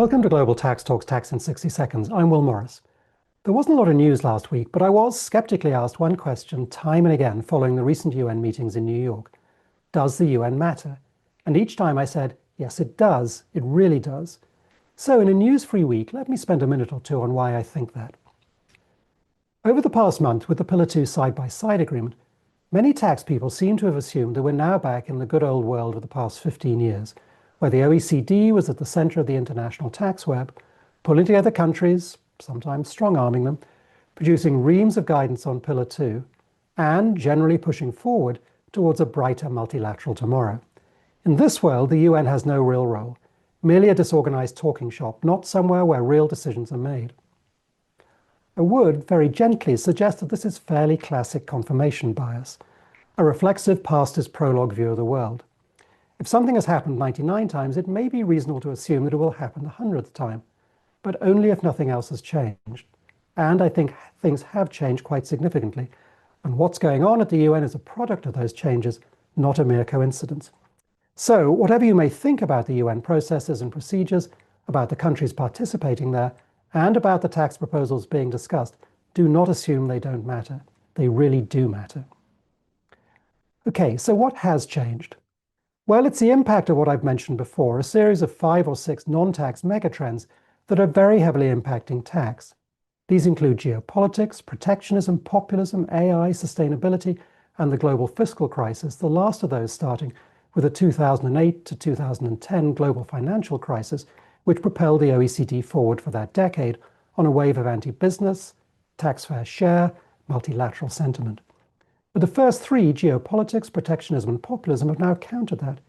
Welcome to Global Tax Talks Tax in 60 Seconds. I'm Will Morris. There wasn't a lot of news last week, but I was skeptically asked one question time and again following the recent UN meetings in New York. Does the UN matter? And each time I said, yes, it does. It really does. So in a news-free week, let me spend a minute or two on why I think that. Over the past month, with the Pillar Two side-by-side agreement, many tax people seem to have assumed that we're now back in the good old world of the past 15 years, where the OECD was at the center of the international tax web, pulling together countries, sometimes strong-arming them, producing reams of guidance on Pillar Two, and generally pushing forward towards a brighter multilateral tomorrow. In this world, the UN has no real role, merely a disorganized talking shop, not somewhere where real decisions are made. I would, very gently, suggest that this is fairly classic confirmation bias, a reflexive past is prologue view of the world. If something has happened 99 times, it may be reasonable to assume that it will happen the 100th time, but only if nothing else has changed. And I think things have changed quite significantly, and what's going on at the UN is a product of those changes, not a mere coincidence. So, whatever you may think about the UN processes and procedures, about the countries participating there, and about the tax proposals being discussed, do not assume they don't matter. They really do matter. Okay, so what has changed? Well, it's the impact of what I've mentioned before, a series of 5 or 6 non-tax megatrends that are very heavily impacting tax. These include geopolitics, protectionism, populism, AI, sustainability, and the global fiscal crisis, the last of those starting with the 2008 to 2010 global financial crisis, which propelled the OECD forward for that decade on a wave of anti-business, tax fair share, multilateral sentiment. But the first 3, geopolitics, protectionism, and populism, have now countered that.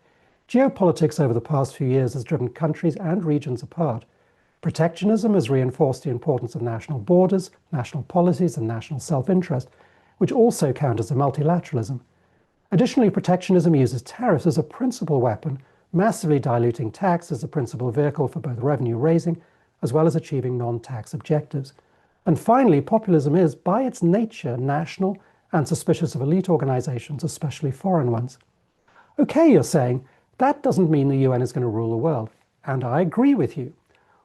Geopolitics over the past few years has driven countries and regions apart. Protectionism has reinforced the importance of national borders, national policies, and national self-interest, which also counters a multilateralism. Additionally, protectionism uses tariffs as a principal weapon, massively diluting tax as a principal vehicle for both revenue raising as well as achieving non-tax objectives. And finally, populism is, by its nature, national and suspicious of elite organizations, especially foreign ones. Okay, you're saying, that doesn't mean the UN is going to rule the world. And I agree with you.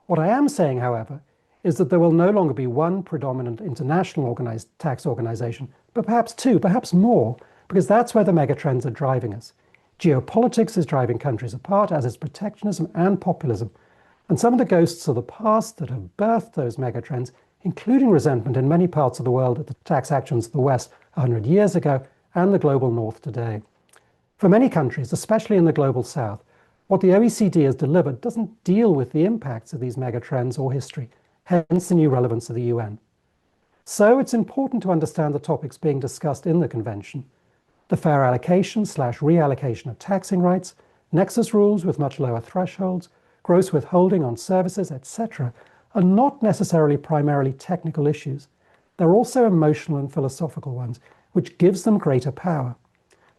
What I am saying, however, is that there will no longer be one predominant international organized tax organization, but perhaps 2, perhaps more, because that's where the megatrends are driving us. Geopolitics is driving countries apart, as is protectionism and populism. And some of the ghosts of the past that have birthed those megatrends, including resentment in many parts of the world at the tax actions of the West 100 years ago and the global North today. For many countries, especially in the global South, what the OECD has delivered doesn't deal with the impacts of these megatrends or history, hence the new relevance of the UN. So it's important to understand the topics being discussed in the convention. The fair allocation/reallocation of taxing rights, nexus rules with much lower thresholds, gross withholding on services, etc., are not necessarily primarily technical issues. They're also emotional and philosophical ones, which gives them greater power.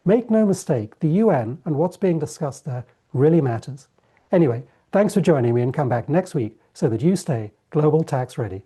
Make no mistake, the UN and what's being discussed there really matters. Anyway, thanks for joining me, and come back next week so that you stay global tax ready.